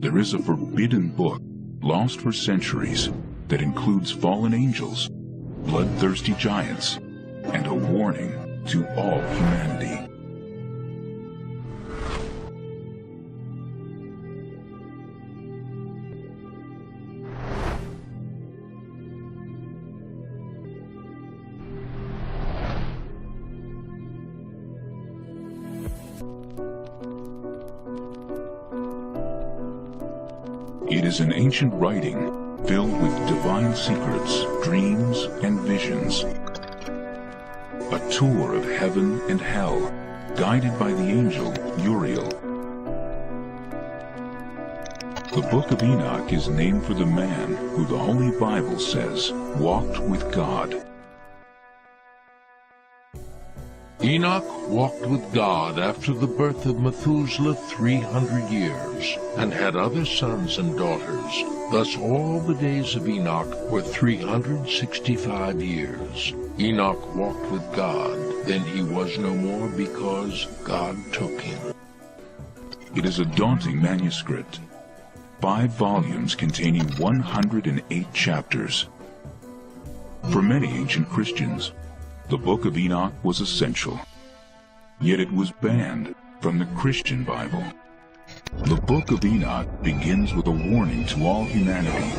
there is a forbidden book, lost for centuries, that includes fallen angels, bloodthirsty giants, and a warning to all humanity. It is an ancient writing filled with divine secrets, dreams, and visions. A tour of heaven and hell, guided by the angel Uriel. The Book of Enoch is named for the man who the Holy Bible says walked with God. Enoch walked with God after the birth of Methuselah 300 years, and had other sons and daughters. Thus all the days of Enoch were 365 years. Enoch walked with God, then he was no more because God took him. It is a daunting manuscript, 5 volumes containing 108 chapters. For many ancient Christians, the Book of Enoch was essential, yet it was banned from the Christian Bible. The Book of Enoch begins with a warning to all humanity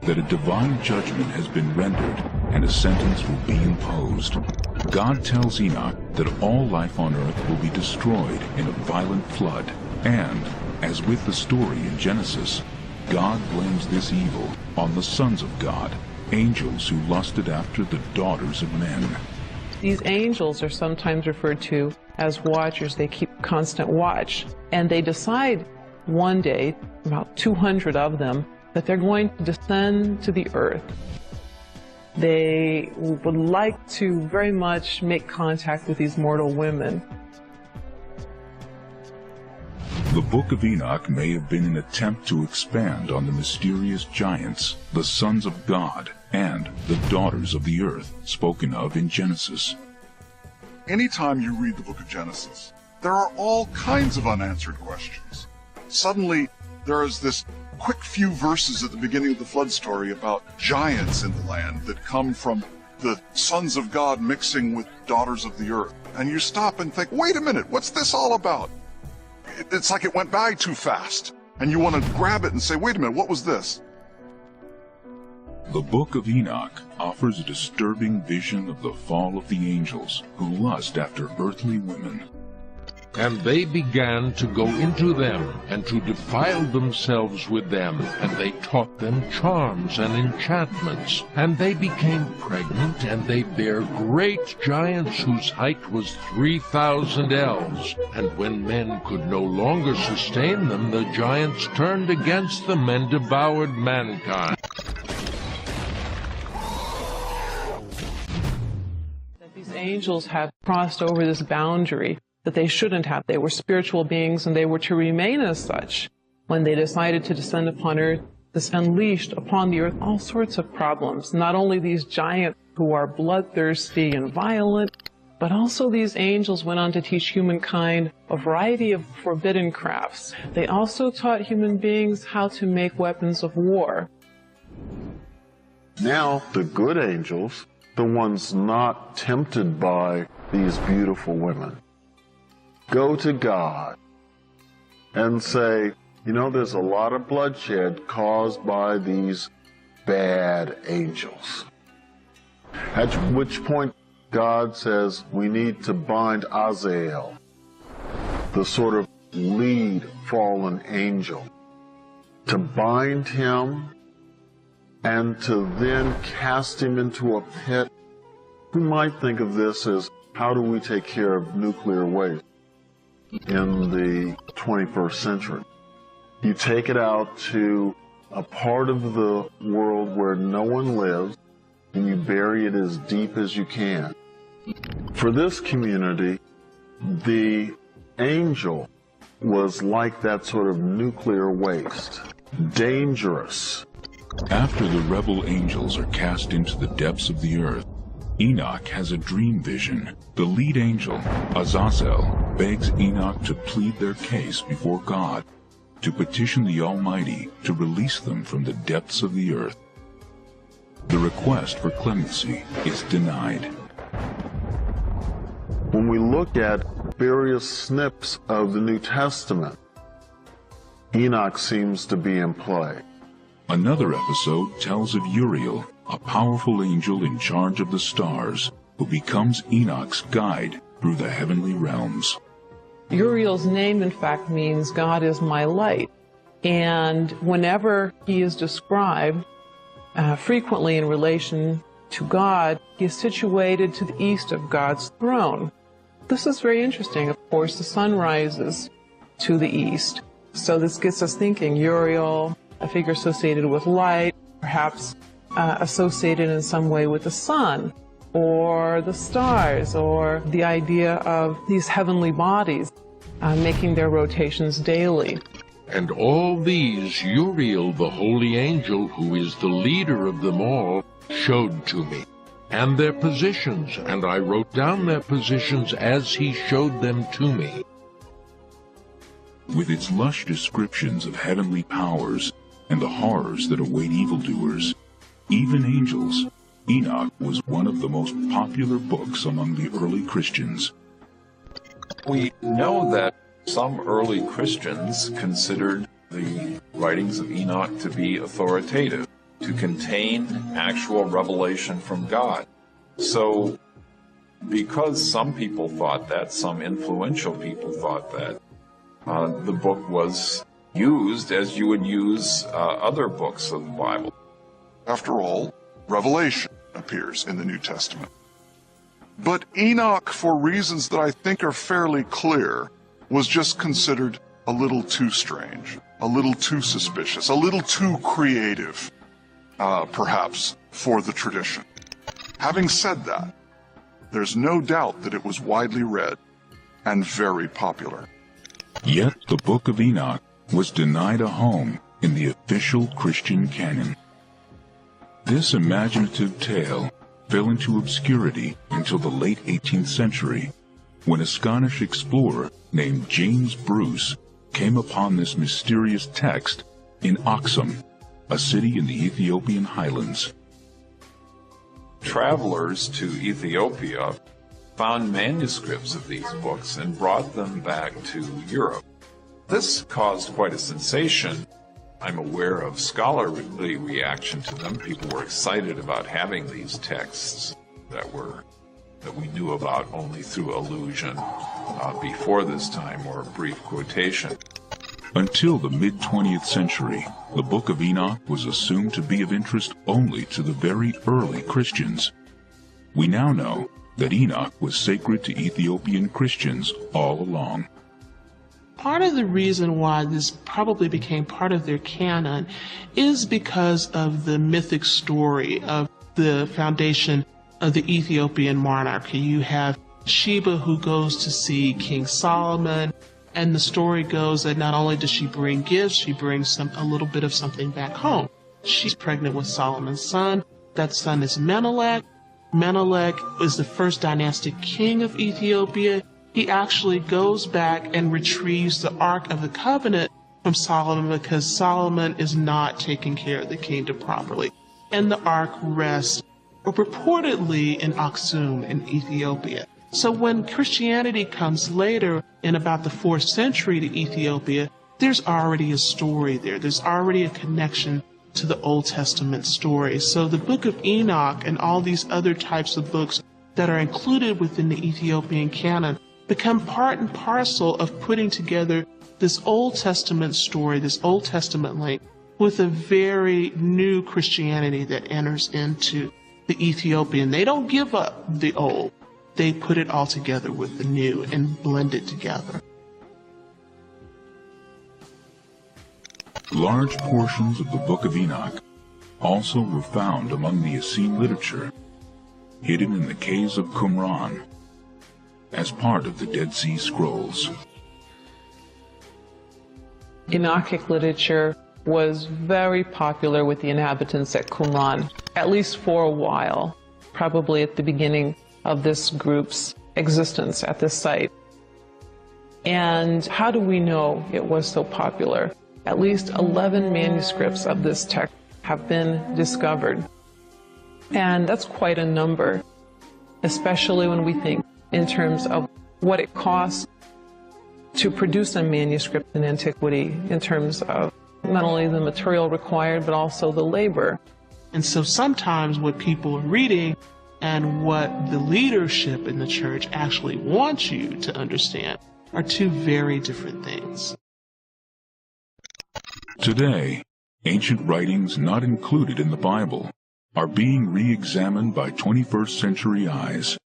that a divine judgment has been rendered and a sentence will be imposed. God tells Enoch that all life on earth will be destroyed in a violent flood, and, as with the story in Genesis, God blames this evil on the sons of God, angels who lusted after the daughters of men. These angels are sometimes referred to as watchers. They keep constant watch. And they decide one day, about 200 of them, that they're going to descend to the earth. They would like to very much make contact with these mortal women. The Book of Enoch may have been an attempt to expand on the mysterious giants, the sons of God, and the daughters of the earth, spoken of in Genesis. Anytime you read the book of Genesis, there are all kinds of unanswered questions. Suddenly, there is this quick few verses at the beginning of the flood story about giants in the land that come from the sons of God mixing with daughters of the earth. And you stop and think, wait a minute, what's this all about? It's like it went by too fast. And you want to grab it and say, wait a minute, what was this? The Book of Enoch offers a disturbing vision of the fall of the angels who lust after earthly women. And they began to go into them, and to defile themselves with them, and they taught them charms and enchantments. And they became pregnant, and they bare great giants whose height was 3,000 ells. And when men could no longer sustain them, the giants turned against them and devoured mankind. That these angels have crossed over this boundary that they shouldn't have. They were spiritual beings, and they were to remain as such. When they decided to descend upon earth, this unleashed upon the earth all sorts of problems. Not only these giants who are bloodthirsty and violent, but also these angels went on to teach humankind a variety of forbidden crafts. They also taught human beings how to make weapons of war. Now, the good angels, the ones not tempted by these beautiful women, go to God and say, you know, there's a lot of bloodshed caused by these bad angels. At which point God says we need to bind Azazel, the sort of lead fallen angel, to bind him and to then cast him into a pit. We might think of this as, how do we take care of nuclear waste in the 21st century? You take it out to a part of the world where no one lives, and you bury it as deep as you can. For this community, the angel was like that sort of nuclear waste, dangerous. After the rebel angels are cast into the depths of the earth, Enoch has a dream vision. The lead angel, Azazel, begs Enoch to plead their case before God. to petition the Almighty to release them from the depths of the earth. The request for clemency is denied. When we look at various snips of the New Testament, Enoch seems to be in play. Another episode tells of Uriel, a powerful angel in charge of the stars, who becomes Enoch's guide through the heavenly realms. Uriel's name, in fact, means God is my light. And whenever he is described, frequently in relation to God, he is situated to the east of God's throne. This is very interesting. Of course, the sun rises to the east. So this gets us thinking, Uriel, a figure associated with light, perhaps associated in some way with the sun, or the stars, or the idea of these heavenly bodies making their rotations daily. And all these Uriel, the holy angel, who is the leader of them all, showed to me, and their positions, and I wrote down their positions as he showed them to me. With its lush descriptions of heavenly powers and the horrors that await evildoers, even angels, Enoch was one of the most popular books among the early Christians. We know that some early Christians considered the writings of Enoch to be authoritative, to contain actual revelation from God. So, because some people thought that, some influential people thought that, the book was used as you would use other books of the Bible. After all, Revelation appears in the New Testament. But Enoch, for reasons that I think are fairly clear, was just considered a little too strange, a little too suspicious, a little too creative, perhaps, for the tradition. Having said that, there's no doubt that it was widely read and very popular. Yet the Book of Enoch was denied a home in the official Christian canon. This imaginative tale fell into obscurity until the late 18th century, when a Scottish explorer named James Bruce came upon this mysterious text in Aksum, a city in the Ethiopian highlands. Travelers to Ethiopia found manuscripts of these books and brought them back to Europe. This caused quite a sensation. I'm aware of scholarly reaction to them. People were excited about having these texts that we knew about only through allusion before this time, or a brief quotation. Until the mid-20th century, the Book of Enoch was assumed to be of interest only to the very early Christians. We now know that Enoch was sacred to Ethiopian Christians all along. Part of the reason why this probably became part of their canon is because of the mythic story of the foundation of the Ethiopian monarchy. You have Sheba, who goes to see King Solomon, and the story goes that not only does she bring gifts, she brings a little bit of something back home. She's pregnant with Solomon's son. That son is Menelik. Menelik is the first dynastic king of Ethiopia. He actually goes back and retrieves the Ark of the Covenant from Solomon because Solomon is not taking care of the kingdom properly. And the Ark rests purportedly in Aksum in Ethiopia. So when Christianity comes later in about the 4th century to Ethiopia, there's already a story there. There's already a connection to the Old Testament story. So the Book of Enoch and all these other types of books that are included within the Ethiopian canon become part and parcel of putting together this Old Testament story, this Old Testament link, with a very new Christianity that enters into the Ethiopian. They don't give up the old. They put it all together with the new and blend it together. Large portions of the Book of Enoch also were found among the Essene literature, hidden in the caves of Qumran, as part of the Dead Sea Scrolls. Enochic literature was very popular with the inhabitants at Qumran, at least for a while, probably at the beginning of this group's existence at this site. And how do we know it was so popular? At least 11 manuscripts of this text have been discovered. And that's quite a number, especially when we think in terms of what it costs to produce a manuscript in antiquity, in terms of not only the material required, but also the labor. And so sometimes what people are reading and what the leadership in the church actually wants you to understand are two very different things. Today, ancient writings not included in the Bible are being re-examined by 21st century eyes.